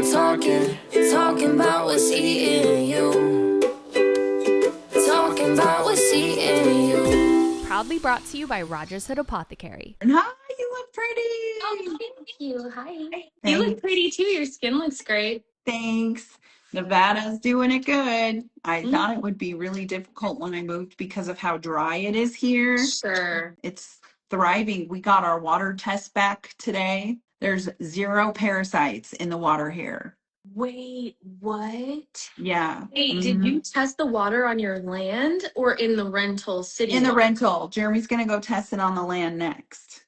we're talking about what's eating you. Talking about what's eating you. Proudly brought to you by Rogers Hood Apothecary. And hi, you look pretty. Oh, thank you. Hi. You Thanks. look pretty too. Your skin looks great. Thanks. Nevada's doing it good. I thought it would be really difficult when I moved because of how dry it is here. Sure. It's thriving. We got our water test back today. There's 0 parasites in the water here. Wait, what? Yeah. Wait, did you test the water on your land or in the rental city? In the water? rental. Jeremy's going to go test it on the land next.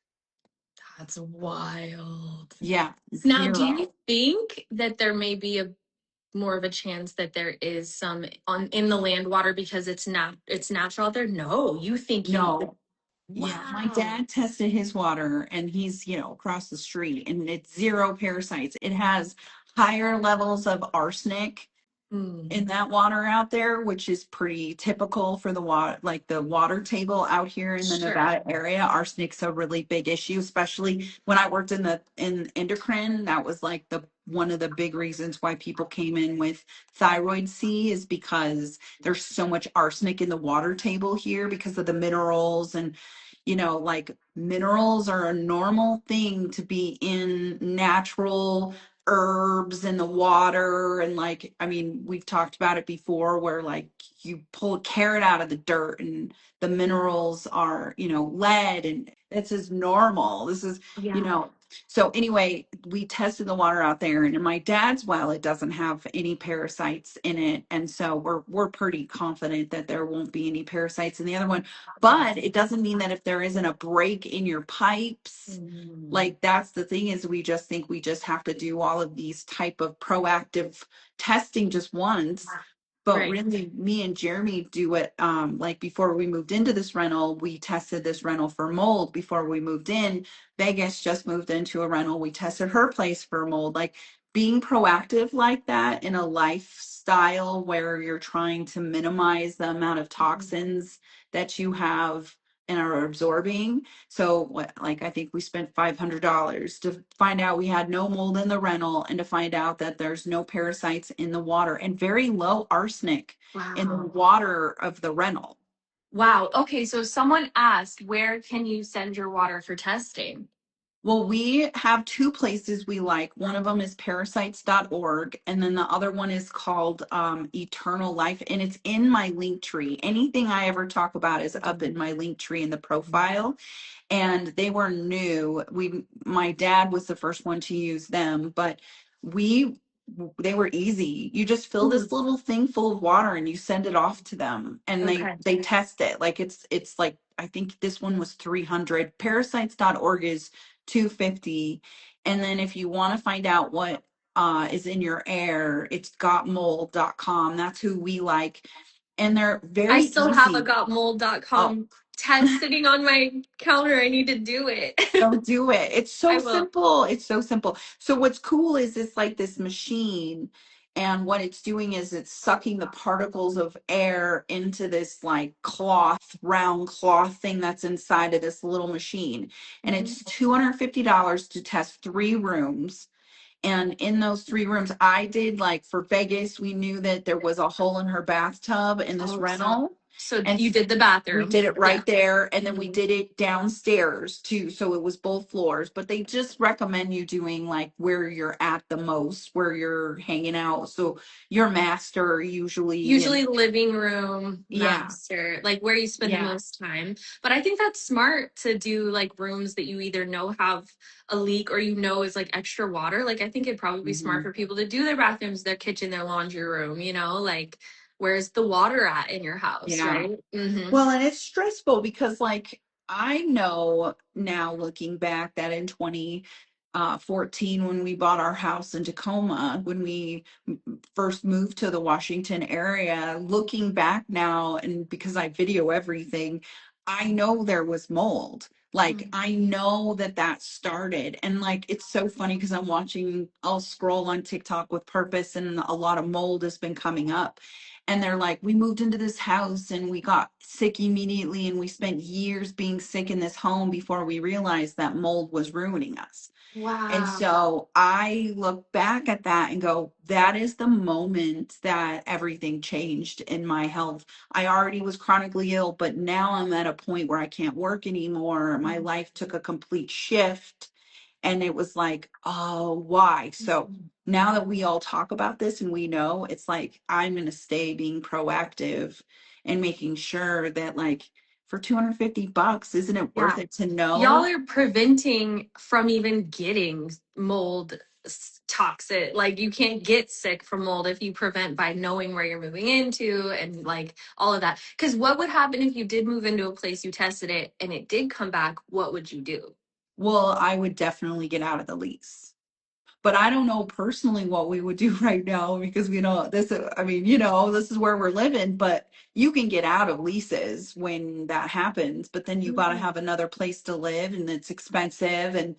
That's wild. Yeah. Now, do 0. you think that there may be a more of a chance that there is some in the land water because it's natural out there? No, you think No. Wow. Yeah, my dad tested his water and he's, across the street and it's 0 parasites. It has higher levels of arsenic in that water out there, which is pretty typical for the water, like the water table out here in the Sure. Nevada area. Arsenic's a really big issue, especially when I worked in endocrine. That was like one of the big reasons why people came in with thyroid C is because there's so much arsenic in the water table here because of the minerals and like minerals are a normal thing to be in natural herbs in the water. And like, I mean, we've talked about it before where like you pull a carrot out of the dirt and the minerals are, lead, and this is normal. This is, so anyway, we tested the water out there and in my dad's well, it doesn't have any parasites in it. And so we're pretty confident that there won't be any parasites in the other one. But it doesn't mean that if there isn't a break in your pipes, like that's the thing is we just think we just have to do all of these type of proactive testing just once. But Right. really, me and Jeremy do it. Like before we moved into this rental, we tested this rental for mold before we moved in. Vegas just moved into a rental. We tested her place for mold. Like being proactive like that in a lifestyle where you're trying to minimize the amount of toxins that you have and are absorbing. So like I think we spent $500 to find out we had no mold in the rental and to find out that there's no parasites in the water and very low arsenic in the water of the rental. Wow. Okay, so someone asked, where can you send your water for testing? Well, we have 2 places we like. One of them is parasites.org, and then the other one is called Eternal Life, and it's in my link tree. Anything I ever talk about is up in my link tree in the profile. And they were new. My dad was the first one to use them, but they were easy. You just fill this little thing full of water and you send it off to them and they test it. Like it's like I think this one was 300. Parasites.org is 250. And then if you want to find out what is in your air, it's gotmold.com. That's who we like. And they're very I still have a easy. gotmold.com test sitting on my counter. I need to do it. Don't do it. It's I so will. simple. It's so simple. So what's cool is it's like this machine, and what it's doing is it's sucking the particles of air into this like round cloth thing that's inside of this little machine. And it's $250 to test 3 rooms. And in those 3 rooms, I did like for Vegas, we knew that there was a hole in her bathtub in this rental. So And you did the bathroom. We did it right there, and then we did it downstairs too, so it was both floors. But they just recommend you doing like where you're at the most, where you're hanging out. So your master usually living room, Yeah. master, like where you spend the Yeah. most time. But I think that's smart to do like rooms that you either know have a leak or is like extra water. Like I think it'd probably be smart for people to do their bathrooms, their kitchen, their laundry room, like where's the water at in your house, Yeah. right? Well, and it's stressful because like I know now looking back that in 2014 when we bought our house in Tacoma, when we first moved to the Washington area, looking back now, and because I video everything, I know there was mold. Like I know that started, and like it's so funny because I'll scroll on TikTok with purpose, and a lot of mold has been coming up. And they're like, we moved into this house and we got sick immediately, and we spent years being sick in this home before we realized that mold was ruining us. And Wow. so I look back at that and go, that is the moment that everything changed in my health. I already was chronically ill, but now I'm at a point where I can't work anymore. My life took a complete shift. And it was like, oh, why? So now that we all talk about this and we know, it's like, I'm going to stay being proactive and making sure that, like, for $250, isn't it Yeah. worth it to Y'all know? are preventing from even getting mold toxic. Like you can't get sick from mold if you prevent by knowing where you're moving into and like all of that. Because what would happen if you did move into a place, you tested it and it did come back? What would you do? Well, I would definitely get out of the lease. But I don't know personally what we would do right now because we know this, I mean, this is where we're living, but you can get out of leases when that happens, but then you got to Mhm. have another place to live and it's expensive and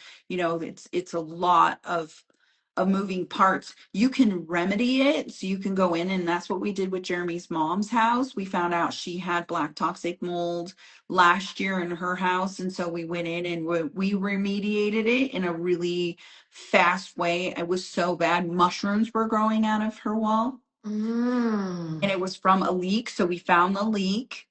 it's a lot of moving parts. You can remedy it. So you can go in, and that's what we did with Jeremy's mom's house. We found out she had black toxic mold last year in her house. And so we went in and we remediated it in a really fast way. It was so bad. Mushrooms were growing out of her wall, and Mm. it was from a leak. So we found the leak,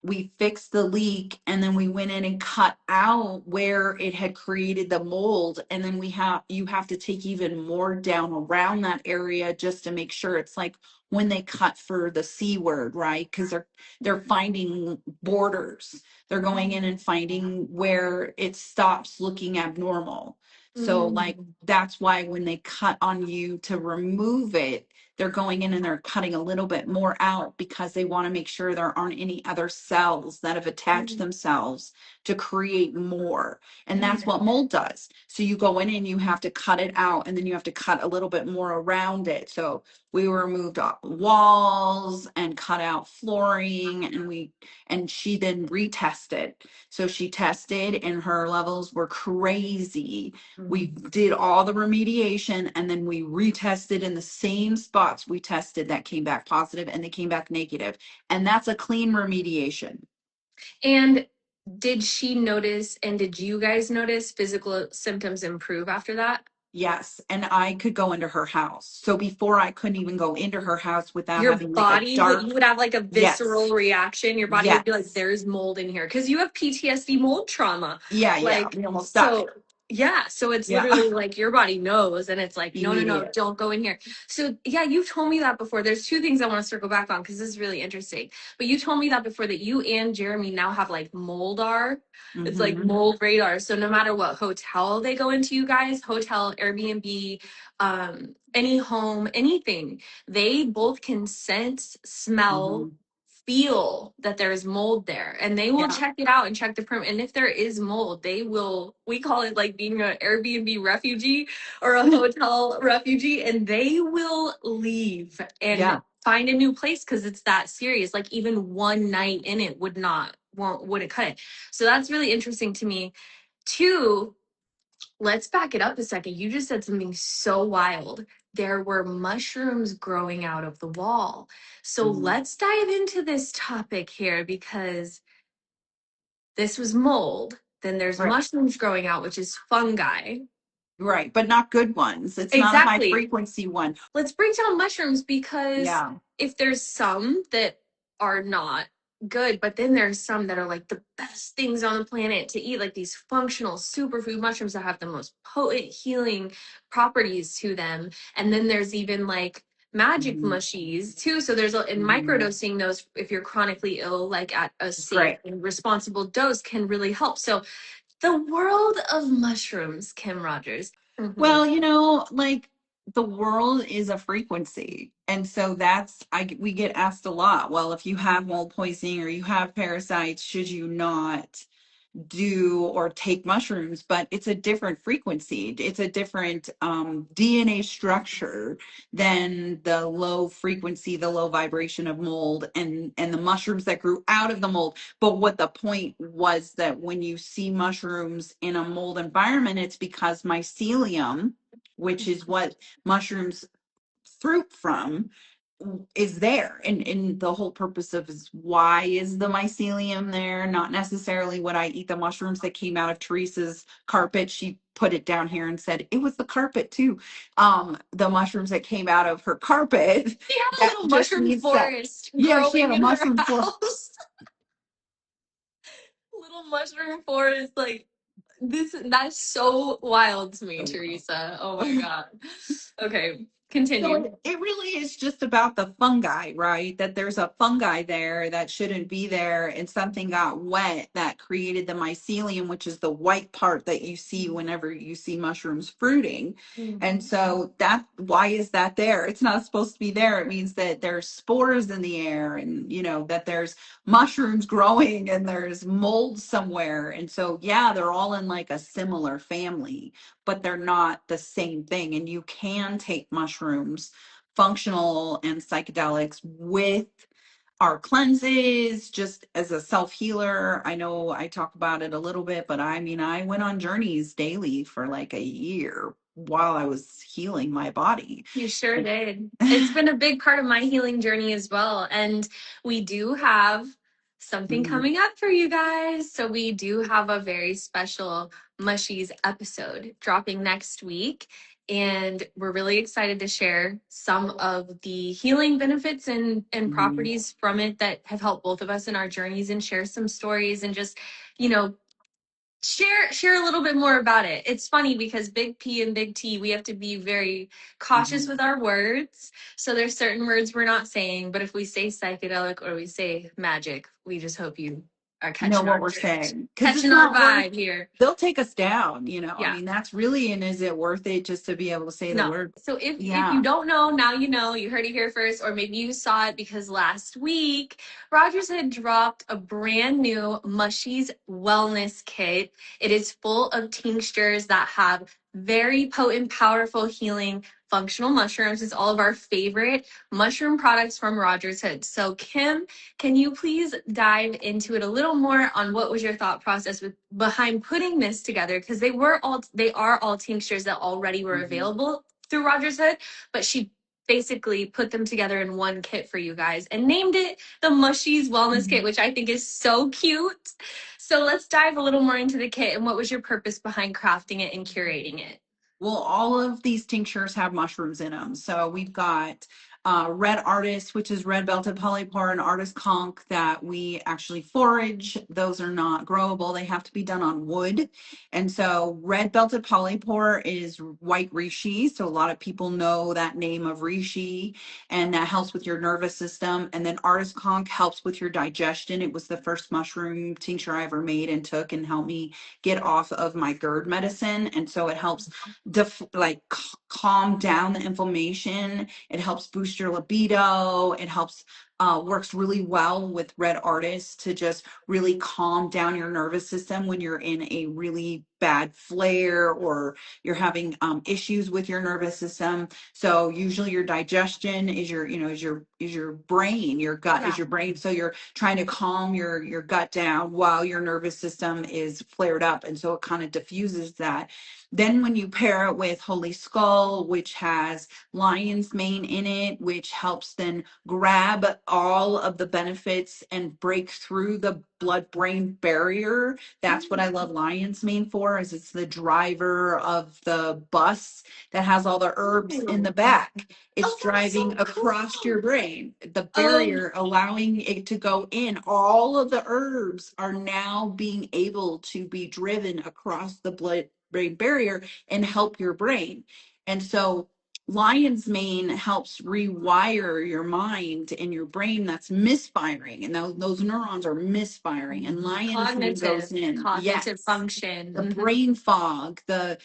we fixed the leak, and then we went in and cut out where it had created the mold, and then you have to take even more down around that area just to make sure. It's like when they cut for the C word, right? Because they're finding borders, they're going in and finding where it stops looking abnormal. So like Mm. that's why when they cut on you to remove it, they're going in and they're cutting a little bit more out because they want to make sure there aren't any other cells that have attached Mm. themselves to create more. And that's Mm. what mold does. So you go in and you have to cut it out, and then you have to cut a little bit more around it. So we removed walls and cut out flooring, and she then retested. So she tested and her levels were crazy. We did all the remediation, and then we retested in the same spots we tested that came back positive, and they came back negative. And that's a clean remediation. And did she notice and did you guys notice physical symptoms improve after that? Yes. And I could go into her house. So before, I couldn't even go into her house without Your having like a body would you dark, would have like a visceral yes, reaction. Your body would be like, yes. there's mold in here. Because you have PTSD mold trauma. Yeah, yeah. Like, We almost died. so yeah, so it's Yeah. literally like your body knows and it's like, no, no, no, Immediate. don't go in here. So yeah, you've told me that before. There's two things I want to circle back on because this is really interesting. But you told me that before that you and Jeremy now have like moldar. It's like Mm-hmm. mold radar. So no matter what hotel they go into, you guys, hotel, Airbnb, any home, anything, they both can sense, Mm-hmm. smell, feel that there's mold there, and they will Yeah. check it out and check the permit. And if there is mold, they will, we call it like being an Airbnb refugee or a hotel refugee, and they will leave and Yeah. find a new place because it's that serious. Like even one night in it wouldn't cut it. So that's really interesting to me. Two, let's back it up a second. You just said something so wild. There were mushrooms growing out of the wall. So Mm-hmm. let's dive into this topic here because this was mold. Then there's Right. mushrooms growing out, which is fungi. Right. But not good ones. It's not a high Exactly. frequency one. Let's break down mushrooms because Yeah. if there's some that are not good, but then there's some that are like the best things on the planet to eat, like these functional superfood mushrooms that have the most potent healing properties to them. And then there's even like magic Mm-hmm. mushies too. So there's in Mm-hmm. microdosing those if you're chronically ill, like at a safe Great. and responsible dose can really help. So the world of mushrooms, Kim Rogers. Mhm. Well, like the world is a frequency. And so we get asked a lot. Well, if you have mold poisoning or you have parasites, should you not do or take mushrooms? But it's a different frequency. It's a different DNA structure than the low frequency, the low vibration of mold and the mushrooms that grew out of the mold. But what the point was that when you see mushrooms in a mold environment, it's because mycelium, which is what mushrooms fruit from, is there, and the whole purpose of is why is the mycelium there, not necessarily would I eat the mushrooms that came out of Teresa's carpet. She put it down here and said it was the carpet too. The mushrooms that came out of her carpet, She had a that little just mushroom means that, forest yeah, she had growing a in her mushroom for house. Little mushroom forest, like that's so wild to me, Teresa. Oh my God. Okay, so continue. it really is just about the fungi, right? That there's a fungi there that shouldn't be there, and something got wet that created the mycelium, which is the white part that you see whenever you see mushrooms fruiting. And Mhm. so that, why is that there? It's not supposed to be there. It means that there's spores in the air, and that there's mushrooms growing, and there's mold somewhere. And so yeah, they're all in like a similar family, but they're not the same thing. And you can take mushrooms, functional and psychedelics, with our cleanses just as a self healer. I know I talk about it a little bit, but I mean, I went on journeys daily for like a year while I was healing my body. You sure did. It's been a big part of my healing journey as well. And we do have something Mhm. coming up for you guys. So we do have a very special Mushies episode dropping next week. And we're really excited to share some of the healing benefits and Mhm. properties from it that have helped both of us in our journeys, and share some stories, and just, you know, share a little bit more about it. It's funny because Big P and Big T, we have to be very cautious with our words. So there's certain words we're not saying, but if we say psychedelic or we say magic, we just hope you are Know catching what our we're drift, saying, because it's catching our not worth, vibe here. they'll take us down, I Yeah. mean, that's really, and is it worth it just to be able to say the No. word? So if you Yeah. don't know, now you know. You heard it here first, or maybe you saw it because last week Rogers had dropped a brand new Mushies Wellness Kit. It is full of tinctures that have very potent, powerful healing functional mushrooms. It's all of our favorite mushroom products from Rogers Hood. So Kim, can you please dive into it a little more on what was your thought process behind putting this together? Because they are all tinctures that already were Mhm. available through Rogers Hood, but she basically put them together in one kit for you guys and named it the Mushies Wellness Kit, which I think is so cute. So let's dive a little more into the kit, and what was your purpose behind crafting it and curating it? Well, all of these tinctures have mushrooms in them. So we've got red artist, which is red belted polypore, and artist conch that we actually forage. Those are not growable. They have to be done on wood. And so red belted polypore is white reishi. So a lot of people know that name of reishi, and that helps with your nervous system. And then artist conch helps with your digestion. It was the first mushroom tincture I ever made and took and helped me get off of my GERD medicine. And so it helps calm down the inflammation. It helps boost your libido. It helps works really well with red artists to just really calm down your nervous system when you're in a really bad flare, or you're having issues with your nervous system. So usually your digestion is your brain. Your gut is Yeah. your brain. So you're trying to calm your gut down while your nervous system is flared up, and so it kind of diffuses that. Then when you pair it with Holy Skull, which has lion's mane in it, which helps then grab all of the benefits and break through the blood-brain barrier. That's what I love lion's mane for, is it's the driver of the bus that has all the herbs in the back. It's Oh, that's driving so across your cool. brain, the Oh, barrier, allowing it to go in. All of the herbs are now being able to be driven across the blood brain barrier and help your brain. And so lion's mane helps rewire your mind and your brain that's misfiring, and those neurons are misfiring, and lion's mane goes in. cognitive Yes, function. the Mhm. brain fog, the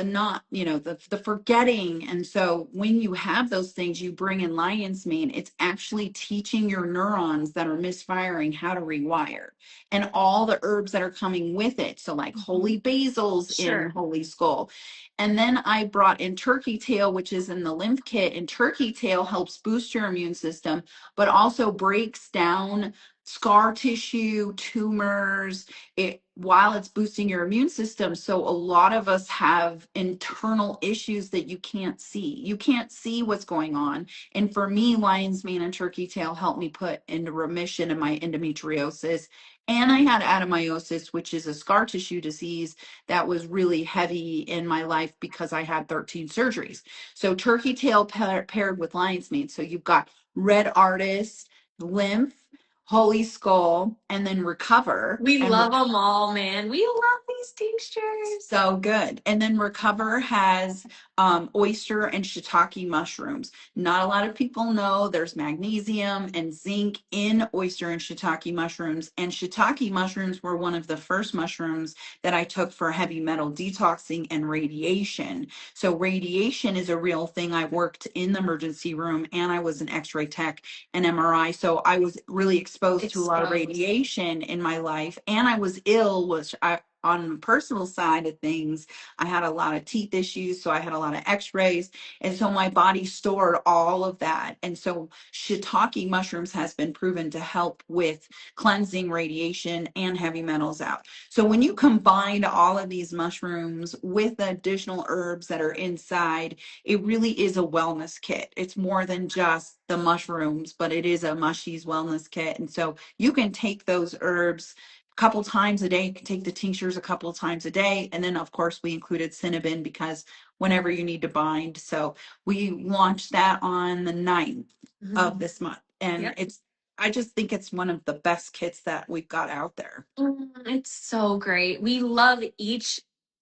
not, the forgetting. And so when you have those things, you bring in lion's mane, it's actually teaching your neurons that are misfiring how to rewire, and all the herbs that are coming with it. So like holy basil's in Sure. Holy Skull. And then I brought in turkey tail, which is in the lymph kit, and turkey tail helps boost your immune system, but also breaks down scar tissue, tumors, while it's boosting your immune system. So a lot of us have internal issues that you can't see. You can't see what's going on. And for me, lion's mane and turkey tail helped me put into remission of my endometriosis. And I had adenomyosis, which is a scar tissue disease that was really heavy in my life because I had 13 surgeries. So turkey tail paired with lion's mane. So you've got red artist, lymph, holy skull, and then recover. We and love them all, man. We love these tinctures. so good. And then recover has oyster and shiitake mushrooms. Not a lot of people know there's magnesium and zinc in oyster and shiitake mushrooms. And shiitake mushrooms were one of the first mushrooms that I took for heavy metal detoxing and radiation. So radiation is a real thing. I worked in the emergency room and I was an x-ray tech and MRI. So I was really exposed to a lot of radiation in my life. And I was ill, which on the personal side of things, I had a lot of teeth issues, so I had a lot of x-rays, and so my body stored all of that. And so shiitake mushrooms has been proven to help with cleansing radiation and heavy metals out. So when you combine all of these mushrooms with the additional herbs that are inside, it really is a wellness kit. It's more than just the mushrooms, but it is a Mushies Wellness Kit. And so you can take those herbs couple times a day. You can take the tinctures a couple of times a day. And then of course we included Cinnabin because whenever you need to bind. So we launched that on the 9th of this month. And I just think it's one of the best kits that we've got out there. It's so great. We love each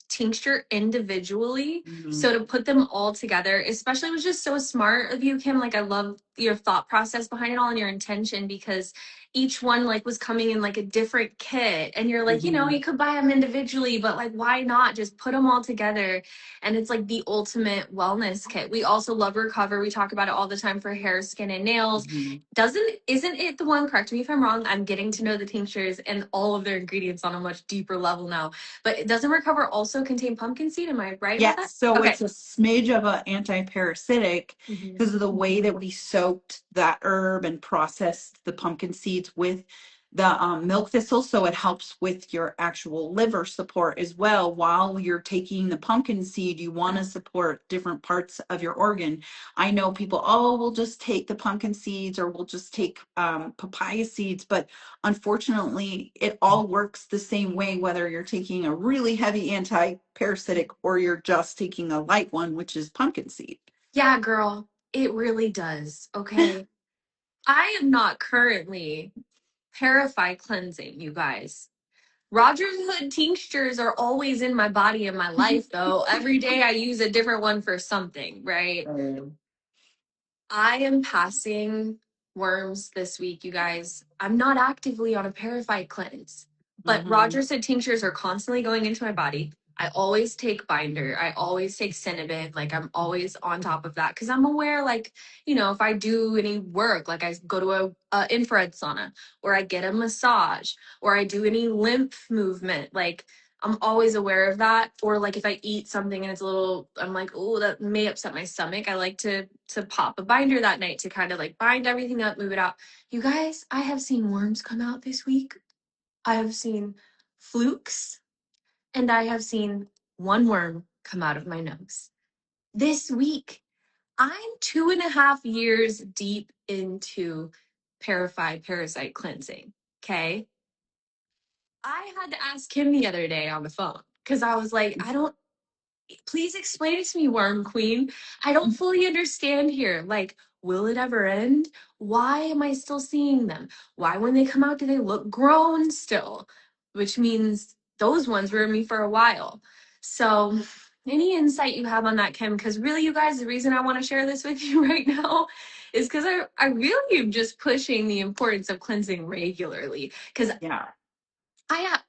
tincture individually. So to put them all together, especially, was just so smart of you, Kim. Like, I love your thought process behind it all and your intention, because each one like was coming in like a different kit, and you're like, you know, you could buy them individually, but like, why not just put them all together? And it's like the ultimate wellness kit. We also love Recover. We talk about it all the time for hair, skin, and nails. Isn't it the one, correct me if I'm wrong, I'm getting to know the tinctures and all of their ingredients on a much deeper level now, but doesn't Recover also contain pumpkin seed? Am I right about that? Yes, so it's a smidge of an anti-parasitic because of the way that we soaked that herb and processed the pumpkin seeds with the milk thistle. So it helps with your actual liver support as well. While you're taking the pumpkin seed, you want to support different parts of your organ. I know people, oh, we'll just take the pumpkin seeds or we'll just take papaya seeds, but unfortunately, it all works the same way, whether you're taking a really heavy anti-parasitic or you're just taking a light one, which is pumpkin seed. Yeah, girl, it really does. Okay. I am not currently ParaFy cleansing, you guys. Rogers Hood tinctures are always in my body and my life, though. Every day I use a different one for something, right? I am passing worms this week, you guys. I'm not actively on a ParaFy cleanse, but Rogers Hood tinctures are constantly going into my body. I always take binder. I always take Cinnabin. Like, I'm always on top of that because I'm aware, like, you know, if I do any work, like I go to a infrared sauna or I get a massage or I do any lymph movement, like, I'm always aware of that. Or like if I eat something and it's a little, I'm like, oh, that may upset my stomach. I like to pop a binder that night to kind of like bind everything up, move it out. You guys, I have seen worms come out this week. I have seen flukes, and I have seen one worm come out of my nose. This week, I'm 2.5 years deep into ParaFy Parasite Cleansing. Okay. I had to ask him the other day on the phone because I was like, please explain it to me, Worm Queen. I don't fully understand here. Like, will it ever end? Why am I still seeing them? Why, when they come out, do they look grown still? Which means those ones were in me for a while. So, any insight you have on that, Kim? Because really, you guys, the reason I want to share this with you right now is because I really am just pushing the importance of cleansing regularly. Because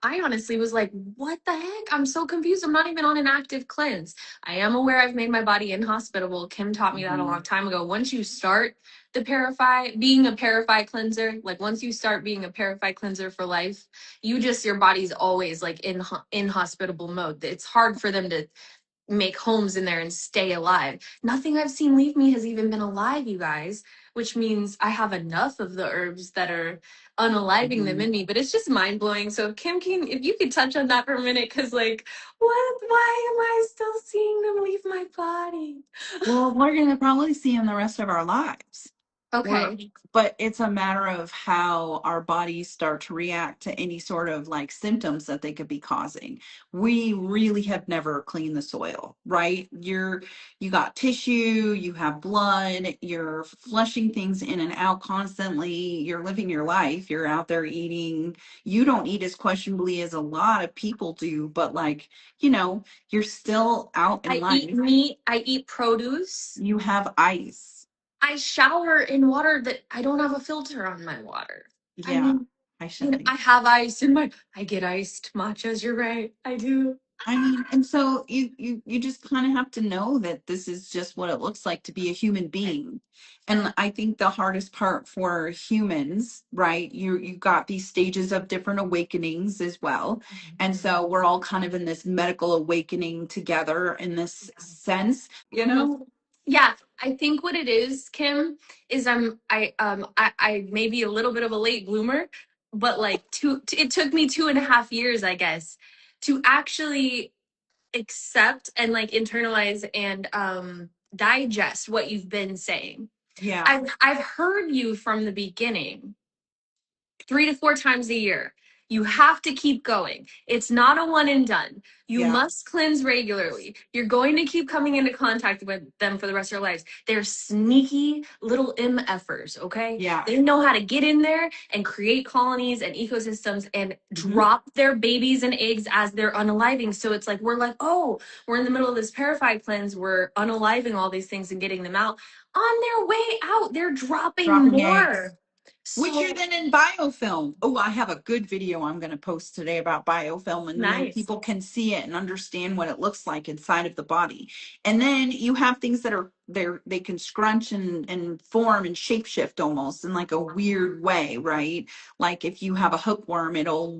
I honestly was like, what the heck? I'm so confused. I'm not even on an active cleanse. I am aware I've made my body inhospitable. Kim taught me that a long time ago. Once you start being a ParaFy cleanser, like once you start being a ParaFy cleanser for life, your body's always like in inhospitable mode. It's hard for them to make homes in there and stay alive. Nothing I've seen leave me has even been alive, you guys, which means I have enough of the herbs that are unaliving them Mhm. in me. But it's just mind blowing. So Kim King, if you could touch on that for a minute, because like, what? Why am I still seeing them leave my body? Well, we're going to probably see in the rest of our lives. Okay. But it's a matter of how our bodies start to react to any sort of like symptoms that they could be causing. We really have never cleaned the soil, right? You got tissue, you have blood, you're flushing things in and out constantly, you're living your life, you're out there eating. You don't eat as questionably as a lot of people do, but like, you're still out in I eat life. meat, I eat produce. You have ice. I shower in water that I don't have a filter on my water. I Yeah, mean, I shouldn't. I have ice in my, I get iced matchas, you're right. I do. I mean, and so you just kind of have to know that this is just what it looks like to be a human being. And I think the hardest part for humans, right? You got these stages of different awakenings as well. And so we're all kind of in this medical awakening together in this sense, you Mhm. know? Yeah, I think what it is, Kim, is I may be a little bit of a late bloomer, but like it took me 2.5 years, I guess, to actually accept and like internalize and digest what you've been saying. Yeah, I've heard you from the beginning 3 to 4 times a year. You have to keep going. It's not a one and done. You yeah, must cleanse regularly. You're going to keep coming into contact with them for the rest of your lives. They're sneaky little MFers, okay? yeah. They know how to get in there and create colonies and ecosystems and Hmm. drop their babies and eggs as they're unaliving. So it's like, we're like, oh, we're in the middle of this ParaFy cleanse. We're unaliving all these things and getting them out. On their way out, they're dropping Dropping eggs. more. Which are So then in biofilm. Oh, I have a good video I'm going to post today about biofilm, and then nice. people can see it and understand what it looks like inside of the body. And then you have things that are there, they can scrunch and form and shapeshift almost in like a weird way, right? Like if you have a hookworm, it'll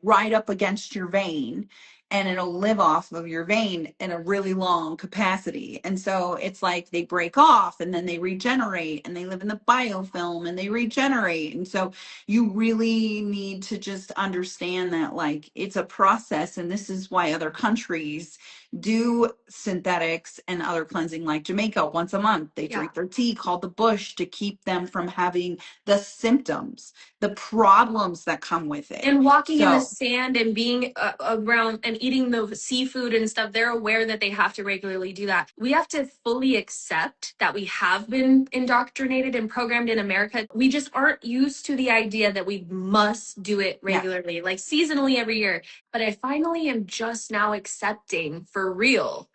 right up against your vein and it'll live off of your vein in a really long capacity. And so it's like they break off and then they regenerate and they live in the biofilm and they regenerate. And so you really need to just understand that like it's a process. And this is why other countries do synthetics and other cleansing, like Jamaica once a month. They Yeah. drink their tea called the bush to keep them from having the symptoms, the problems that come with it. And walking in the So sand and being around and eating the seafood and stuff, they're aware that they have to regularly do that. We have to fully accept that we have been indoctrinated and programmed in America. We just aren't used to the idea that we must do it yeah. regularly, like seasonally every year. But I finally am just now accepting for real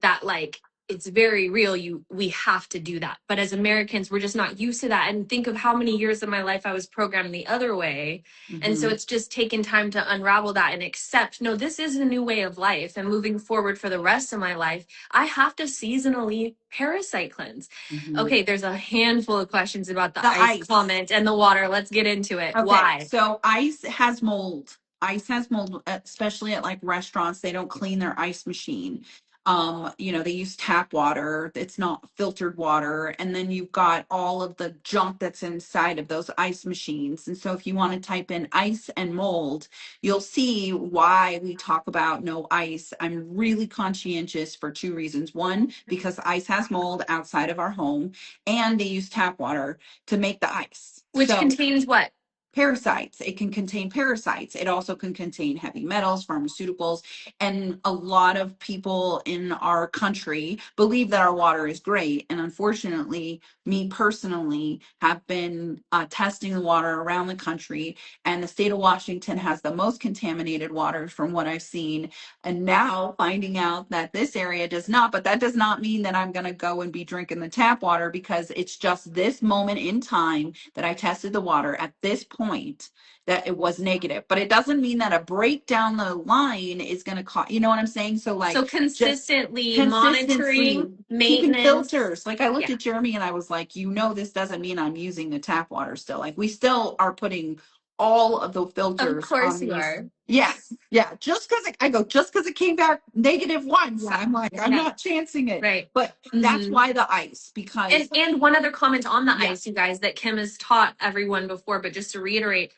that like it's very real. We have to do that. But as Americans, we're just not used to that. And think of how many years of my life I was programmed the other way. And so Mhm. it's just taken time to unravel that and accept, no, this is a new way of life. And moving forward for the rest of my life, I have to seasonally parasite cleanse. Mhm. Okay, there's a handful of questions about the The ice ice. comment and the water. Let's get into it. Okay, Why? so ice has mold. Ice has mold, especially at like restaurants. They don't clean their ice machine. They use tap water. It's not filtered water. And then you've got all of the junk that's inside of those ice machines. And so if you want to type in ice and mold, you'll see why we talk about no ice. I'm really conscientious for two reasons. One, because ice has mold outside of our home, and they use tap water to make the ice. Which So contains what? parasites. It can contain parasites. It also can contain heavy metals, pharmaceuticals, and a lot of people in our country believe that our water is great. And unfortunately, me personally have been testing the water around the country, and the state of Washington has the most contaminated water from what I've seen. And now finding out that this area does not, but that does not mean that I'm going to go and be drinking the tap water, because it's just this moment in time that I tested the water at this point that it was negative. But it doesn't mean that a break down the line is going to cause, you know what I'm saying? So So like just consistently consistency, monitoring keeping maintenance. filters. Like I looked Yeah. at Jeremy and I was like, this doesn't mean I'm using the tap water still. Like we still are putting all of the Of filters course on you these. are. Yes, yeah. Just because just because it came back negative once, Yeah. I'm like, I'm Yeah. not chancing it. Right. But that's Mhm. why the ice, because And one other comment on the yeah. ice, you guys, that Kim has taught everyone before, but just to reiterate,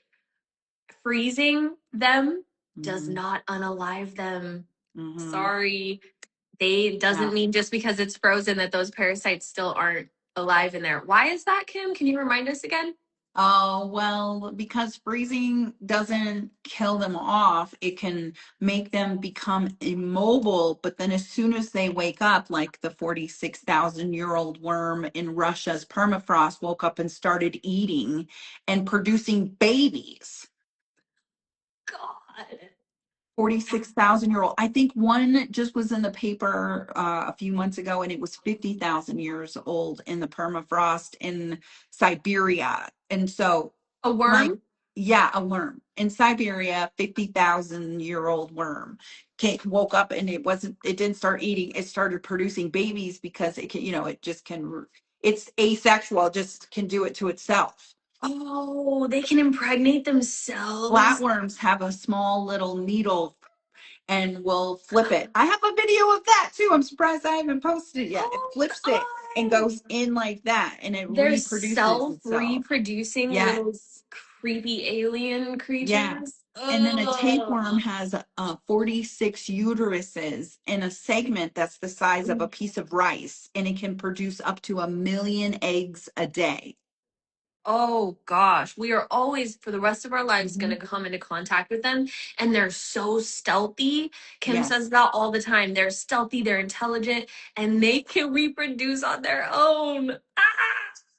freezing them does Mhm, not unalive them. mhm, Sorry. They yeah. doesn't mean just because it's frozen that those parasites still aren't alive in there. Why is that, Kim? Can you remind us again? Oh, well, because freezing doesn't kill them off, it can make them become immobile. But then, as soon as they wake up, like the 46,000-year-old worm in Russia's permafrost woke up and started eating and producing babies. God. 46,000-year-old. I think one just was in the paper a few months ago, and it was 50,000 years old in the permafrost in Siberia. And so, A like, worm? yeah, a worm in Siberia, 50,000-year-old worm woke up, and it didn't start eating. It started producing babies because it can, it just can, it's asexual, just can do it to itself. Oh, they can impregnate themselves. Flatworms have a small little needle and will flip it. I have a video of that too. I'm surprised I haven't posted it yet. It Oh flips it and my God. goes in like that, and it They're reproduces itself. self-reproducing Yes, little creepy alien yeah. creatures. And then a Oh. tapeworm has 46 uteruses in a segment that's the size of a piece of rice, and it can produce up to 1 million eggs a day. Oh gosh, we are always for the rest of our lives going Mhm. to come into contact with them, and they're so stealthy. Kim Yes. says that all the time. They're stealthy, they're intelligent, and they can reproduce on their own. Ah!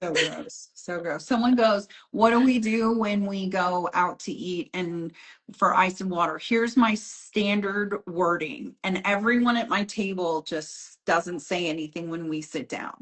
So gross. So gross. Someone goes, what do we do when we go out to eat and for ice and water? Here's my standard wording. And everyone at my table just doesn't say anything when we sit down.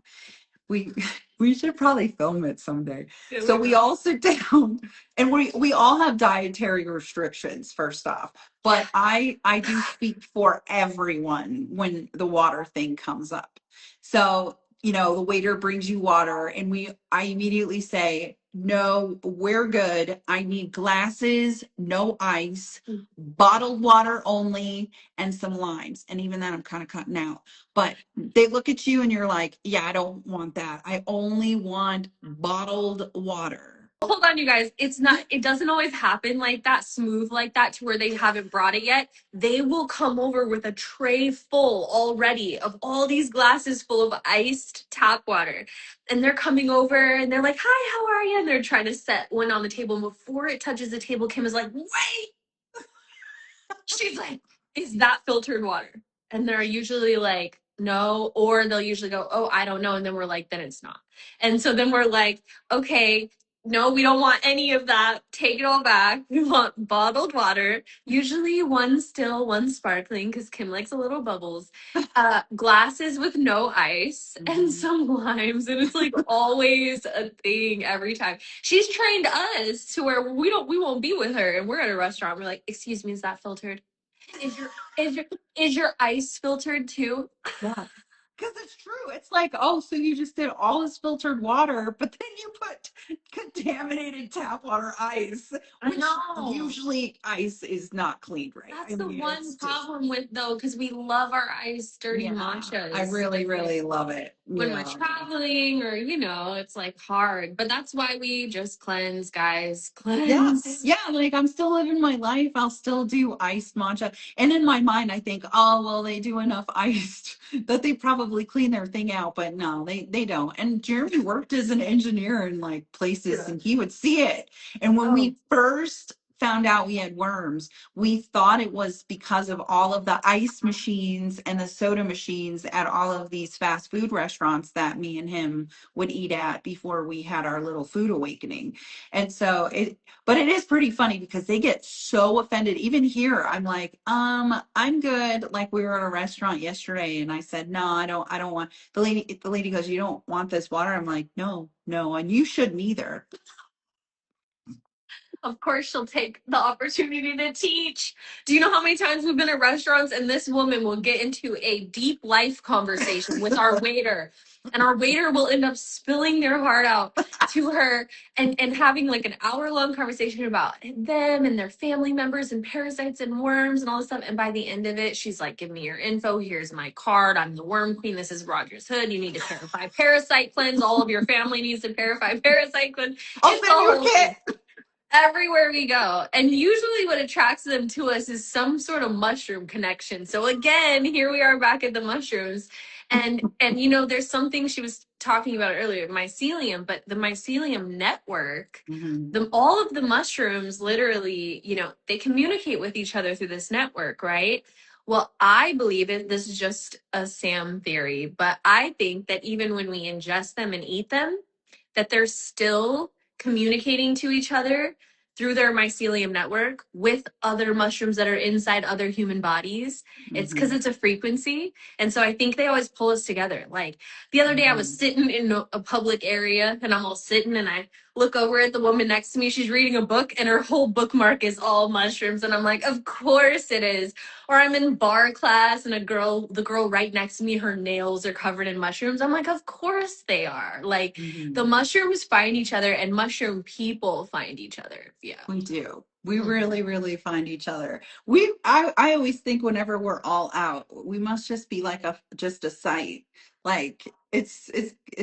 We we should probably film it someday. Yeah, So we we will. all sit down, and we all have dietary restrictions first off. But I do speak for everyone when the water thing comes up. So, the waiter brings you water, and I immediately say, "No, we're good. I need glasses, no ice, bottled water only, and some limes." And even then I'm kind of cutting out. But they look at you and you're like, yeah, I don't want that. I only want bottled water. Hold on, you guys. It doesn't always happen like that, smooth like that, to where they haven't brought it yet. They will come over with a tray full already of all these glasses full of iced tap water. And they're coming over and they're like, hi, how are you? And they're trying to set one on the table. And before it touches the table, Kim is like, wait. She's like, is that filtered water? And they're usually like, no, or they'll usually go, oh, I don't know. And then we're like, then it's not. And so then we're like, okay, no, we don't want any of that. Take it all back. We want bottled water, usually one still, one sparkling, because Kim likes a little bubbles. Glasses with no ice and Mhm. some limes. And it's like always a thing every time. She's trained us to where we won't be with her and we're at a restaurant. We're like, excuse me, is that filtered? Is your is your is your ice filtered too? Yeah. Because it's true. It's like, oh, so you just did all this filtered water, but then you put contaminated tap water ice, I which know. usually ice is not cleaned right. That's I the mean, one it's just, problem with though, because we love our ice dirty yeah, I matchas. really, really love it. When we're Yeah. traveling or it's like hard. But that's why we just cleanse, guys. Yeah, Cleanse. yeah, like I'm still living my life. I'll still do iced matcha. And in my mind, I think, oh, well, they do enough iced that they probably clean their thing out, but no, they don't. And Jeremy worked as an engineer in like places Yeah. and he would see it. And when Oh. we first found out we had worms, we thought it was because of all of the ice machines and the soda machines at all of these fast food restaurants that me and him would eat at before we had our little food awakening. And so but it is pretty funny because they get so offended. Even here, I'm like, I'm good. Like we were at a restaurant yesterday and I said, no, I don't want the lady goes, you don't want this water? I'm like, no, and you shouldn't either. Of course, she'll take the opportunity to teach. Do you know how many times we've been at restaurants and this woman will get into a deep life conversation with our waiter, and our waiter will end up spilling their heart out to her and having like an hour-long conversation about them and their family members and parasites and worms and all this stuff. And by the end of it, she's like, give me your info. Here's my card. I'm the worm queen. This is Roger's Hood. You need to ParaFy Parasite Cleanse. All of your family needs to ParaFy Parasite Cleanse. I'll It's the send you a whole thing kit. everywhere we go. And usually what attracts them to us is some sort of mushroom connection. So again, here we are back at the mushrooms. And you know, there's something she was talking about earlier, mycelium, but the mycelium network, all of the mushrooms literally, you know, they communicate with each other through this network, right? Well, I believe it. This is just a Sam theory, but I think that even when we ingest them and eat them, that they're still communicating to each other through their mycelium network with other mushrooms that are inside other human bodies. It's because it's a frequency. And so I think they always pull us together. Like the other day I was sitting in a public area and I'm all sitting and I look over at the woman next to me. She's reading a book and her whole bookmark is all mushrooms. And I'm like, of course it is. Or I'm in bar class and the girl right next to me, her nails are covered in mushrooms. I'm like, of course they are. Like the mushrooms find each other and mushroom people find each other. Yeah. We do. We really, really find each other. I always think whenever we're all out, we must just be like just a sight. Like it's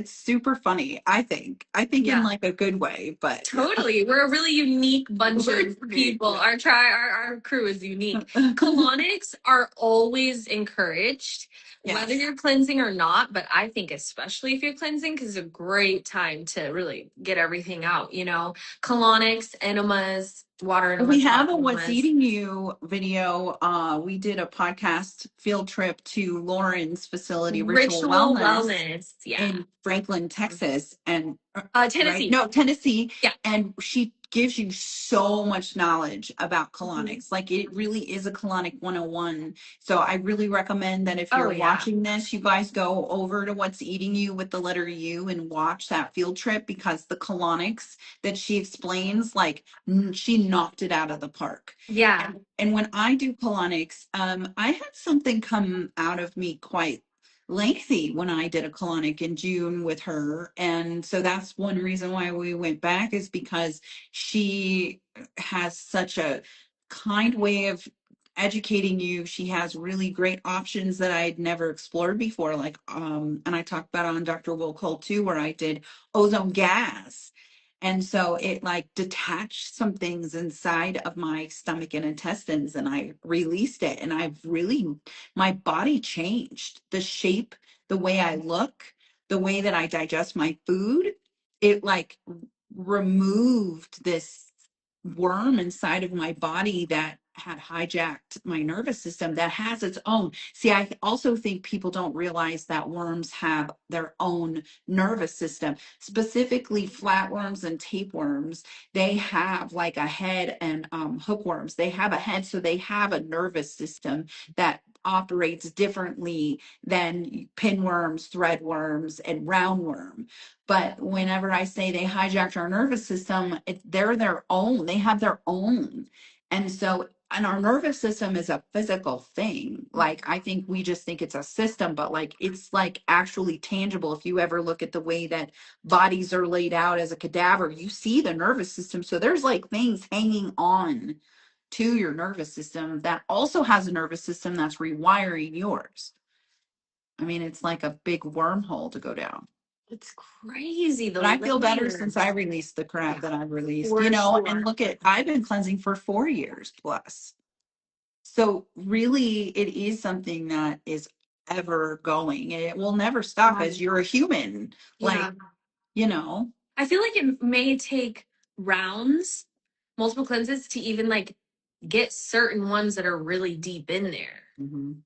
super funny, I think. I think in Yeah. like a good way, but Totally. We're a really unique bunch We're of unique, people. yeah. Our crew is unique. Colonics are always encouraged, whether Yes. you're cleansing or not, but I think especially if you're cleansing, because it's a great time to really get everything out, you know. Colonics, enemas, water We enemas, have hot a What's enemas. Eating You video. We did a podcast field trip to Lauren's facility, Ritual Ritual Wellness, wellness. Yeah. in Franklin, Texas, and right? Tennessee. No, Tennessee. Yeah. And she gives you so much knowledge about Mhm. colonics. Like it really is a colonic 101. So I really recommend that if Oh, you're yeah. watching this, you guys go over to What's Eating You with the letter U and watch that field trip, because the colonics that she explains, like she knocked it out of the park. Yeah. And when I do colonics, I had something come out of me quite lengthy when I did a colonic in June with her. And so that's one reason why we went back, is because she has such a kind way of educating you. She has really great options that I'd never explored before. Like, and I talked about on Dr. Will Cole too, where I did ozone gas. And so it like detached some things inside of my stomach and intestines, and I released it. And I've really, my body changed. The shape, the way I look, the way that I digest my food, it like removed this worm inside of my body that had hijacked my nervous system, that has its own. See, I also think people don't realize that worms have their own nervous system, specifically flatworms and tapeworms. They have like a head, and hookworms, they have a head, so they have a nervous system that operates differently than pinworms, threadworms, and roundworm. But whenever I say they hijacked our nervous system, they're their own. They have their own. And so, and our nervous system is a physical thing. Like, I think we just think it's a system, but like, it's like actually tangible. If you ever look at the way that bodies are laid out as a cadaver, you see the nervous system. So there's like things hanging on to your nervous system that also has a nervous system that's rewiring yours. I mean, it's like a big wormhole to go down. It's crazy. The But I feel better layers. since I released the crap that I've released, For sure. and look at, I've been cleansing for 4 years plus. So really it is something that is ever going. It will never stop as you're a human. Like, Yeah. you know, I feel like it may take rounds, multiple cleanses to even like get certain ones that are really deep in there. mhm.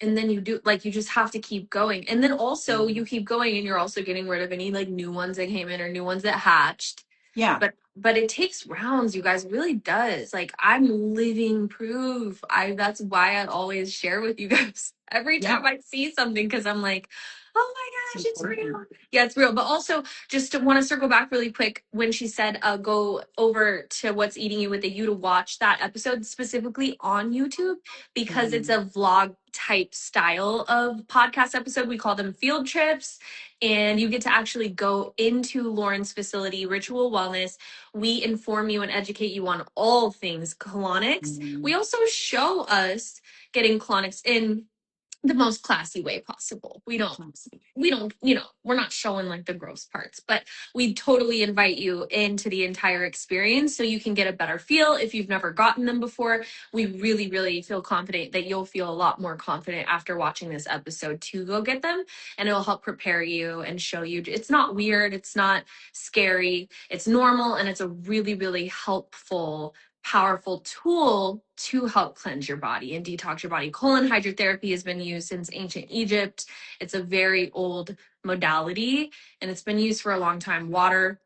And then you do like you just have to keep going. And then also you keep going and you're also getting rid of any like new ones that came in or new ones that hatched. Yeah. But it takes rounds, you guys. It really does. Like I'm living proof. That's why I always share with you guys every time I see something, because I'm like, Oh my gosh, it's real. Yeah, it's real. But also, just to want to circle back really quick when she said go over to What's Eating You with you to watch that episode specifically on YouTube because it's a vlog type style of podcast episode. We call them field trips. And you get to actually go into Lauren's facility, Ritual Wellness. We inform you and educate you on all things colonics. We also show us getting colonics in the most classy way possible. We don't, we're not showing like the gross parts, but we totally invite you into the entire experience so you can get a better feel if you've never gotten them before. We really, really feel confident that you'll feel a lot more confident after watching this episode to go get them. And it'll help prepare you and show you it's not weird, it's not scary, it's normal, and it's a really, really helpful powerful tool to help cleanse your body and detox your body. Colon hydrotherapy has been used since ancient Egypt. It's a very old modality and it's been used for a long time.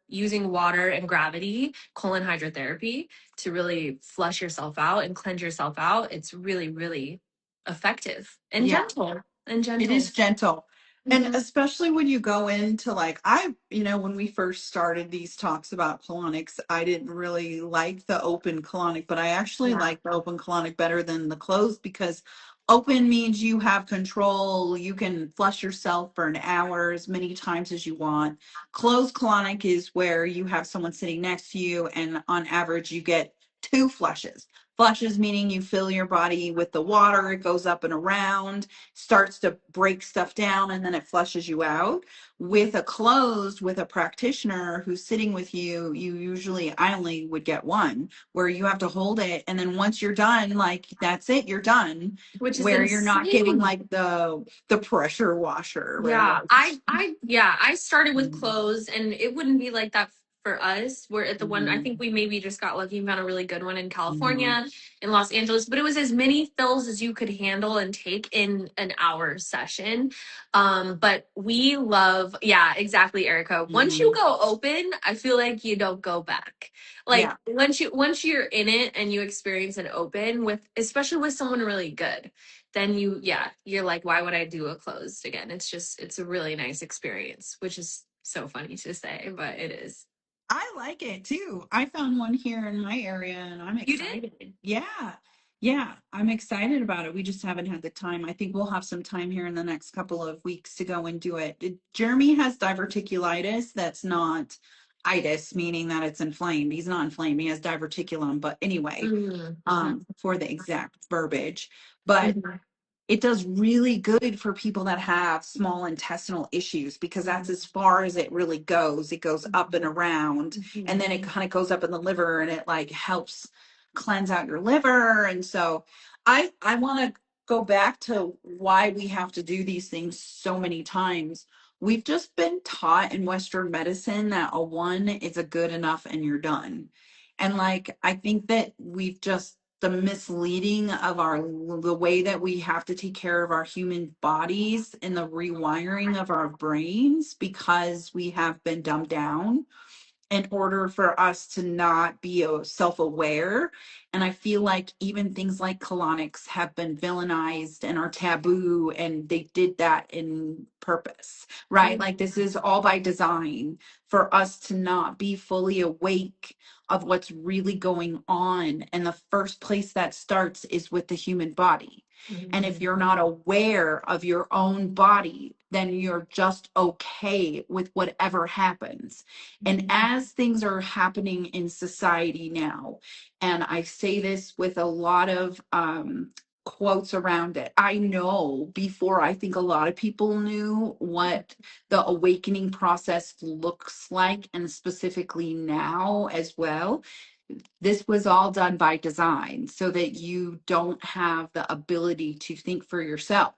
Using water and gravity, colon hydrotherapy to really flush yourself out and cleanse yourself out. It's really, really effective and gentle. It is gentle. And Mhm. especially when you go into like, when we first started these talks about colonics, I didn't really like the open colonic, but I actually Yeah. like the open colonic better than the closed because open means you have control. You can flush yourself for an hour as many times as you want. Closed colonic is where you have someone sitting next to you, and on average, you get two flushes. Flushes meaning you fill your body with the water, it goes up and around, starts to break stuff down, and then it flushes you out. With a practitioner who's sitting with you, I only would get one, where you have to hold it, and then once you're done, like that's it, you're done. Which is Where you're not getting insane. like the pressure washer, Yeah, right? I started with Mhm. clothes and it wouldn't be like that for us. We're at the one, I Mhm. think we maybe just got lucky and found a really good one in Mhm. California, in Los Angeles, but it was as many fills as you could handle and take in an hour session. But we love, yeah, exactly, Erica. Once you Mhm. go open, I feel like you don't go back. Like Yeah. once you're in it and you experience an open with, especially with someone really good, then you're like, why would I do a closed again? It's a really nice experience, which is so funny to say, but it is. I like it too. I found one here in my area and I'm You did? excited. Yeah. Yeah, I'm excited about it. We just haven't had the time. I think we'll have some time here in the next couple of weeks to go and do it. Jeremy has diverticulitis. That's not itis, meaning that it's inflamed. He's not inflamed. He has diverticulum. But anyway, Mm-hmm. for the exact verbiage. But Mm-hmm. it does really good for people that have small intestinal issues because that's as far as it really goes. It goes up and around, and then it kind of goes up in the liver, and it like helps cleanse out your liver. And so I want to go back to why we have to do these things so many times. We've just been taught in Western medicine that a one is a good enough and you're done. And like I think that we've just the misleading of the way that we have to take care of our human bodies and the rewiring of our brains because we have been dumbed down in order for us to not be self-aware. And I feel like even things like colonics have been villainized and are taboo, and they did that in purpose, right? Like this is all by design for us to not be fully awake of what's really going on. And the first place that starts is with the human body. And if you're not aware of your own body, then you're just okay with whatever happens. And as things are happening in society now, and I say this with a lot of quotes around it, I know before I think a lot of people knew what the awakening process looks like, and specifically now as well. This was all done by design so that you don't have the ability to think for yourself.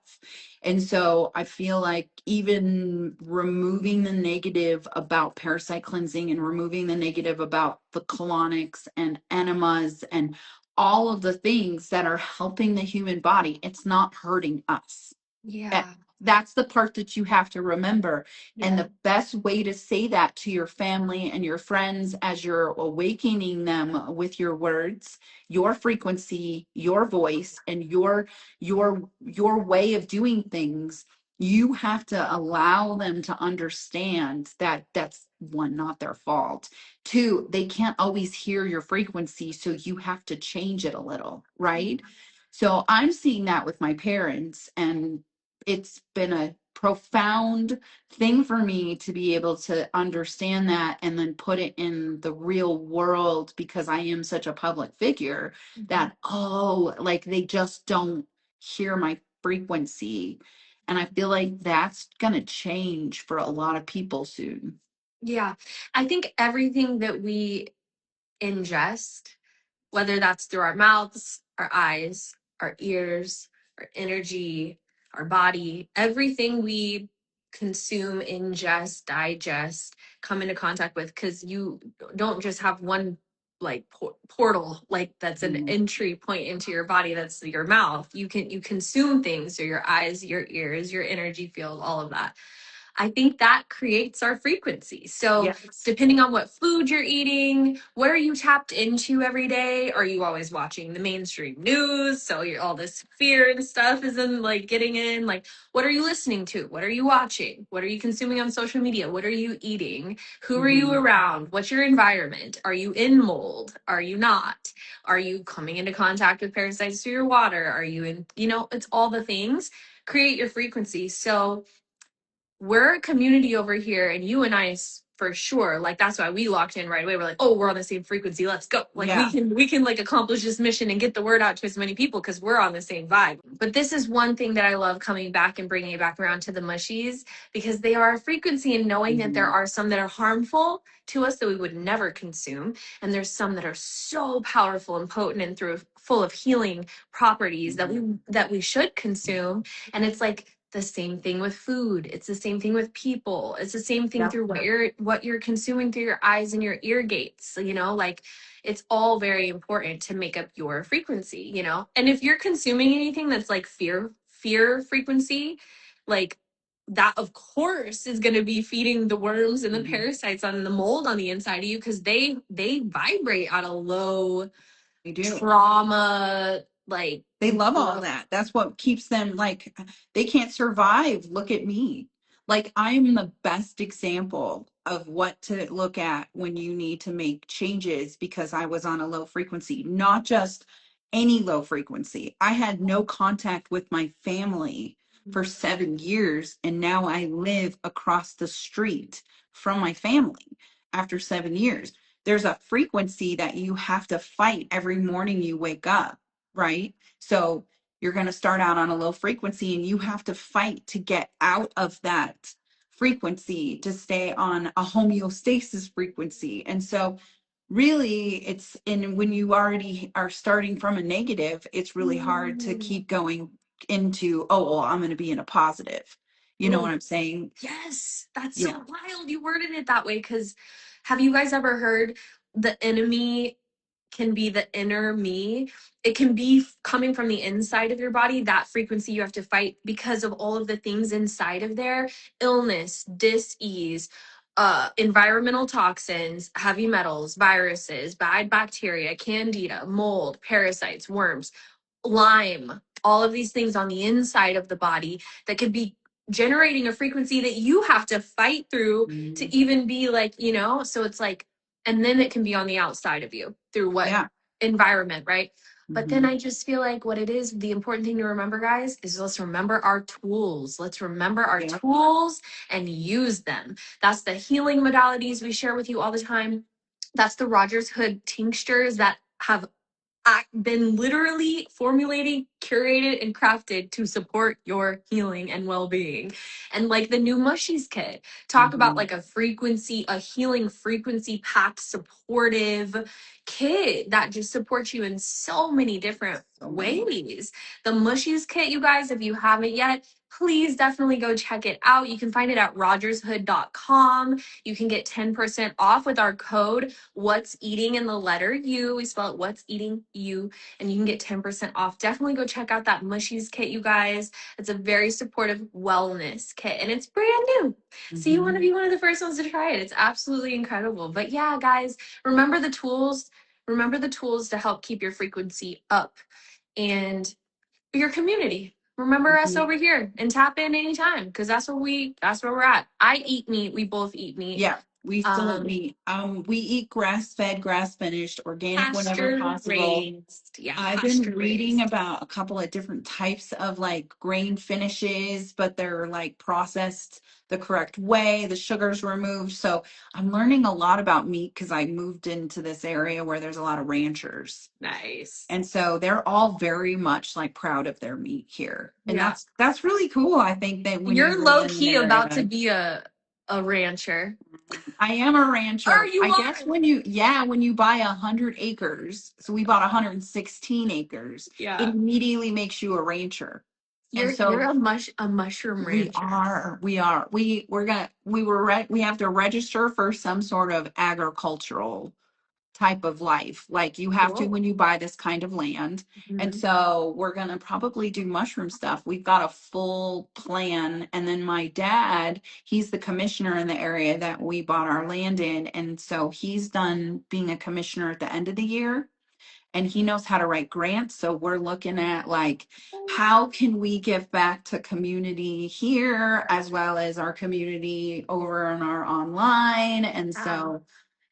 And so I feel like even removing the negative about parasite cleansing and removing the negative about the colonics and enemas and all of the things that are helping the human body, it's not hurting us. Eh, Yeah. That's the part that you have to remember. And Yeah. the best way to say that to your family and your friends as you're awakening them with your words, your frequency, your voice, and your way of doing things You have to allow them to understand that that's one, not their fault. Two, they can't always hear your frequency, so you have to change it a little, right? So I'm seeing that with my parents, and it's been a profound thing for me to be able to understand that and then put it in the real world, because I am such a public figure that, oh, like they just don't hear my frequency. And I feel like that's going to change for a lot of people soon. Yeah. I think everything that we ingest, whether that's through our mouths, our eyes, our ears, our energy, our body, everything we consume, ingest, digest, come into contact with, because you don't just have one like portal, like that's an Mhm. entry point into your body, that's your mouth. You consume things through your eyes, your ears, your energy field, all of that. I think that creates our frequency. So, Yes. depending on what food you're eating, what are you tapped into every day? Are you always watching the mainstream news? So, all this fear and stuff isn't like getting in. Like, what are you listening to? What are you watching? What are you consuming on social media? What are you eating? Who are you Mhm. around? What's your environment? Are you in mold? Are you not? Are you coming into contact with parasites through your water? Are you in, it's all the things create your frequency. So, we're a community over here, and you and for sure, like that's why we locked in right away. We're like, oh, we're on the same frequency, let's go. Like Yeah. we can like accomplish this mission and get the word out to as many people because we're on the same vibe. But this is one thing that I love coming back and bringing it back around to the mushies, because they are a frequency, and knowing that there Mhm. are some that are harmful to us that we would never consume, and there's some that are so powerful and potent and through full of healing properties that we should consume. And it's like the same thing with food. It's the same thing with people. It's the same thing Yep. through what you're consuming through your eyes and your ear gates. So, like it's all very important to make up your frequency. And if you're consuming anything that's like fear frequency, like that of course is going to be feeding the worms and the Mhm. parasites on the mold on the inside of you, because they vibrate at a low They do. trauma, like They love all that. That's what keeps them like, they can't survive. Look at me. Like, I'm the best example of what to look at when you need to make changes, because I was on a low frequency, not just any low frequency. I had no contact with my family for 7 years, and now I live across the street from my family after 7 years. There's a frequency that you have to fight every morning you wake up, right? So you're going to start out on a low frequency, and you have to fight to get out of that frequency to stay on a homeostasis frequency. And so really it's, and when you already are starting from a negative, it's really hard to keep going into, oh, well, I'm going to be in a positive. You know what Ooh. I'm saying? Yes, that's so Yeah. wild. You worded it that way. Because have you guys ever heard the enemy can be the inner me? It can be coming from the inside of your body. That frequency you have to fight because of all of the things inside of there: illness, dis-ease, environmental toxins, heavy metals, viruses, bad bacteria, candida, mold, parasites, worms, Lyme, all of these things on the inside of the body that could be generating a frequency that you have to fight through to Mhm. even be like, so it's like, and then it can be on the outside of you through what Yeah. environment, right? But then Mhm. I just feel like what it is, the important thing to remember, guys, is let's remember our tools. Let's remember our Yeah. tools and use them. That's the healing modalities we share with you all the time. That's the Rogers Hood tinctures that have been literally formulated, curated, and crafted to support your healing and well-being. And like the new Mushies Kit, talk about Mhm. like a healing frequency packed supportive kit that just supports you in so many different So many. ways. The Mushies Kit, you guys, if you haven't yet, please definitely go check it out. You can find it at rogershood.com. You can get 10% off with our code What's Eating in the letter U. We spell it What's Eating You, and you can get 10% off. Definitely go check out that Mushies Kit, you guys. It's a very supportive wellness kit, and it's brand new. So you want to Mhm. be one of the first ones to try it. It's absolutely incredible. But yeah, guys, remember the tools. Remember the tools to help keep your frequency up and your community. remember us Mhm. over here and tap in anytime because that's where we're at. I eat meat. We both eat meat. Yeah, we still eat Um, meat. We eat grass-fed, grass-finished, organic whenever pasture possible. raised. Yeah, I've been pasture reading raised. about a couple of different types of like grain finishes, but they're like processed the correct way, the sugar's removed. So I'm learning a lot about meat because I moved into this area where there's a lot of ranchers. Nice. And so they're all very much like proud of their meat here. And Yeah. that's really cool. I think that when you You're live low in an key about to area, be a rancher. I am a Are rancher. you I guess are? when you buy 100 acres, so we bought 116 acres, it Yeah. immediately makes you a rancher. And You're so a mushroom we rancher. are, we are, we have to register for some sort of agricultural type of life. Like you have to Cool. when you buy this kind of land. And Mhm. so we're going to probably do mushroom stuff. We've got a full plan. And then my dad, he's the commissioner in the area that we bought our land in. And so he's done being a commissioner at the end of the year and he knows how to write grants. So we're looking at like, how can we give back to community here as well as our community over on our online? And Yeah. so,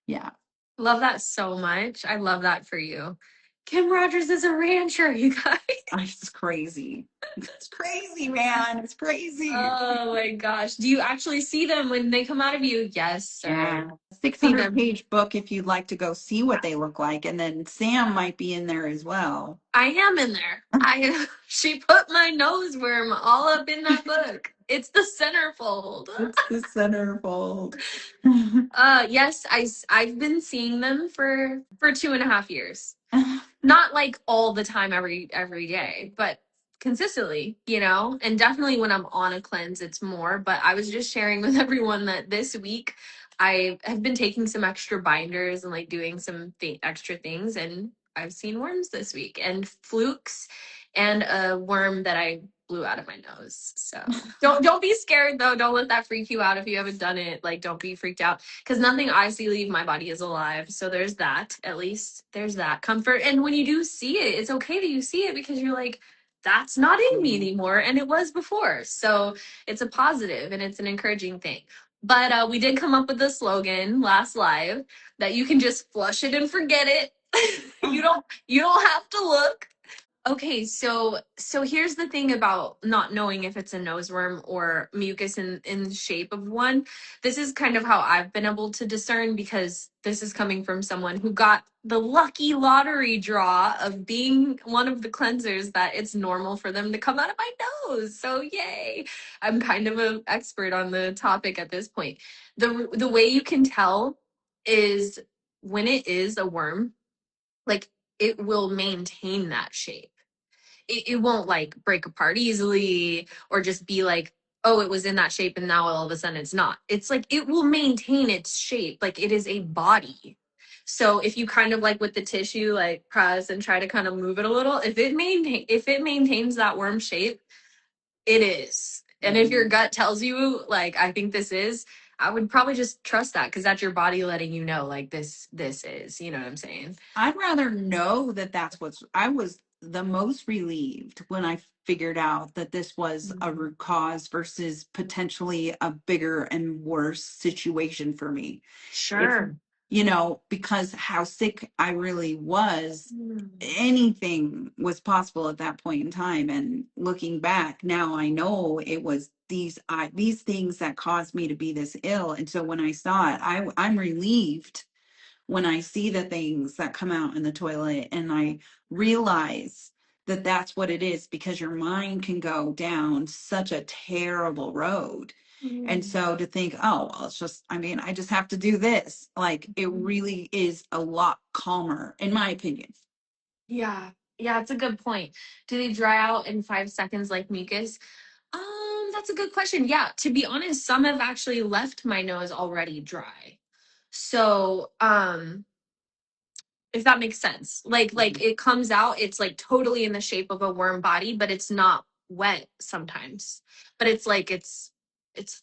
yeah. Love that so much. I love that for you. Kim Rogers is a rancher, you guys. It's crazy. It's crazy, man. It's crazy. Oh my gosh. Do you actually see them when they come out of you? Yes, Yeah. sir. See 600 them. page book if you'd like to go see what they look like. And then Sam might be in there as well. I am in there. I she put my nose worm all up in that book. It's the centerfold. It's the centerfold. Yes, I've been seeing them for 2.5 years. Not like all the time every day, but consistently, and definitely when I'm on a cleanse it's more. But I was just sharing with everyone that this week I have been taking some extra binders and like doing some extra things, and I've seen worms this week and flukes and a worm that I blew out of my nose. So don't be scared though. Don't let that freak you out if you haven't done it. Like don't be freaked out because nothing I see leave my body is alive. So there's that. At least there's that comfort. And when you do see it, it's okay that you see it because you're like, that's not in me anymore, and it was before. So it's a positive and it's an encouraging thing. But we did come up with the slogan last live that you can just flush it and forget it. You don't have to look. Okay, so here's the thing about not knowing if it's a noseworm or mucus in the shape of one. This is kind of how I've been able to discern because this is coming from someone who got the lucky lottery draw of being one of the cleansers that it's normal for them to come out of my nose. So yay. I'm kind of an expert on the topic at this point. The way you can tell is when it is a worm, like it will maintain that shape. It won't like break apart easily or just be like, oh, it was in that shape and now all of a sudden it's not. It's like it will maintain its shape, like it is a body. So if you kind of like with the tissue like press and try to kind of move it a little, if it maintains that worm shape, it is. And if your gut tells you like I think this is, I would probably just trust that because that's your body letting you know like this is, you know what I'm saying? I'd rather know that I was the most relieved when I figured out that this was a root cause versus potentially a bigger and worse situation for me. If, Sure. because how sick I really was, Mm. anything was possible at that point in time. And looking back, now I know it was these things that caused me to be this ill. And so when I saw it, I'm relieved when I see the things that come out in the toilet and I realize that that's what it is because your mind can go down such a terrible road. And Mm. so to think, oh, well, I just have to do this. Like it really is a lot calmer, in my opinion. Yeah. Yeah, it's a good point. Do they dry out in 5 seconds like mucus? That's a good question. Yeah, to be honest, some have actually left my nose already dry. So, if that makes sense. Like it comes out, it's like totally in the shape of a worm body, but it's not wet sometimes. But it's like it's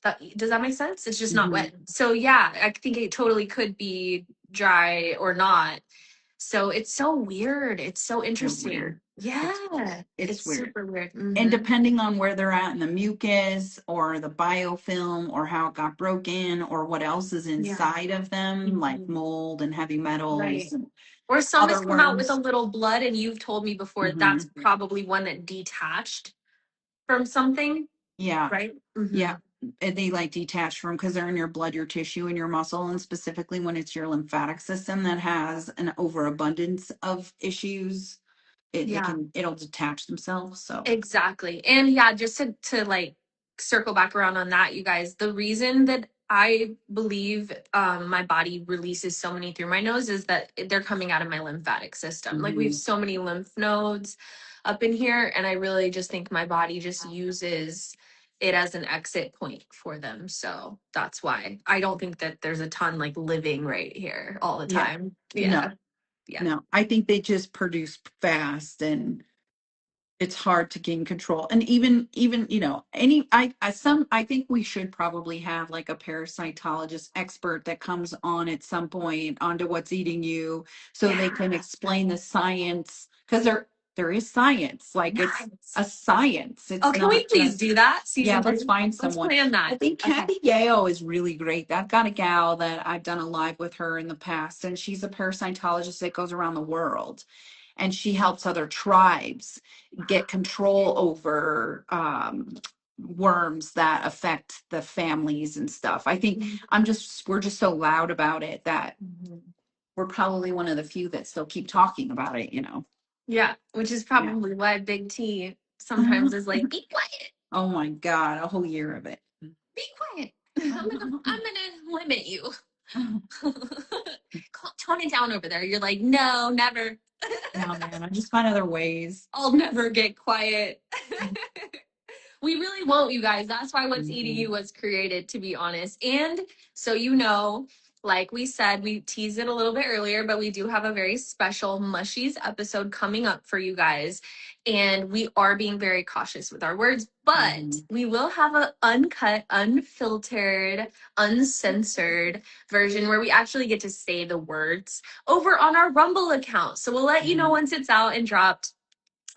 that does that make sense? It's just not wet. Mhm. So yeah, I think it totally could be dry or not. So it's so weird. It's so So interesting. weird. Yeah, It's it's weird. super weird. And depending on where they're at in the mucus or the biofilm or how it got broken or what else is Yeah. inside of them, like Mhm. mold and heavy metals Right. and Or some has other come out with a worms. little blood, and you've told me before Hmm. that's probably one that detached from something, Yeah. right? Yeah. And they like detach from because they're in your blood, your tissue, and your muscle. And specifically when it's your lymphatic system that has an overabundance of issues, Yeah. it'll detach themselves. So, Exactly. And yeah, just to like circle back around on that, you guys, the reason that I believe my body releases so many through my nose is that they're coming out of my lymphatic system. Like we have mhm. so many lymph nodes up in here, and I really just think my body just uses it as an exit point for them. So that's why I don't think that there's a ton like living right here all the Yeah. time. No, Yeah. Yeah. no. I think they just produce fast and it's hard to gain control. And even any I think we should probably have like a parasitologist expert that comes on at some point onto what's eating you so they can Yeah. explain the science because there is science, like it's a Nice. science, Oh, it's can we not please just. do that? Yeah, Season let's 3? find Let's someone. plan I that. think Okay. Kathy Yale is really great. I've got a gal that I've done a live with her in the past, and she's a parasitologist that goes around the world, and she helps other tribes get control over worms that affect the families and stuff. I think we're just so loud about it that Mhm. we're probably one of the few that still keep talking about it. Yeah, which is Yeah. probably why Big T sometimes is like, be quiet, Oh my God, a whole year of it. be quiet. I'm gonna limit you. Tone it down over there. You're like, no, never. No, man, I just find other ways. I'll never get quiet. We really won't, you guys. That's why What's Eating Mhm. You was created, to be honest. And so, you know, like we said, we teased it a little bit earlier, but we do have a very special Mushies episode coming up for you guys. And we are being very cautious with our words, but Mhm. we will have an uncut, unfiltered, uncensored version where we actually get to say the words over on our Rumble account. So we'll let you know Mhm. once it's out and dropped,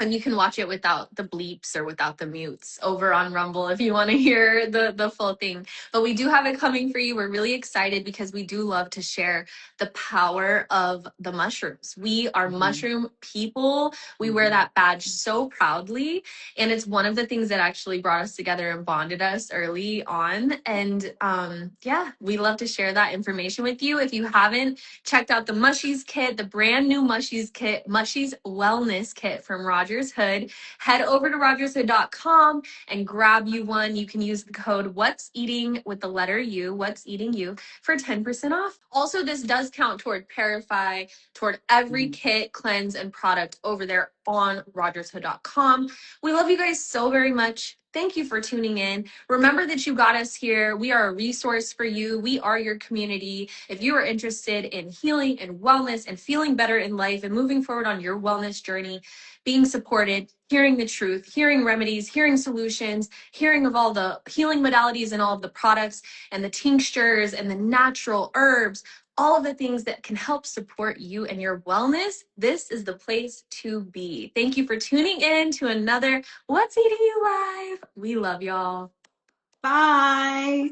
and you can watch it without the bleeps or without the mutes over on Rumble if you want to hear the full thing. But we do have it coming for you. We're really excited because we do love to share the power of the mushrooms. We are Mhm. mushroom people. We wear Mhm. that badge so proudly. And it's one of the things that actually brought us together and bonded us early on. And yeah, we love to share that information with you. If you haven't checked out the Mushies Kit, the brand new Mushies Kit, Mushies Wellness Kit from Rogers Hood, head over to rogershood.com and grab you one. You can use the code What's Eating with the letter U, What's Eating You, for 10% off. Also, this does count toward ParaFy, toward every Mhm. kit, cleanse, and product over there on rogershood.com. We love you guys so very much. Thank you for tuning in. Remember that you got us here. We are a resource for you. We are your community. If you are interested in healing and wellness and feeling better in life and moving forward on your wellness journey, being supported, hearing the truth, hearing remedies, hearing solutions, hearing of all the healing modalities and all of the products and the tinctures and the natural herbs, all of the things that can help support you and your wellness, this is the place to be. Thank you for tuning in to another What's Eating You Live. We love y'all. Bye.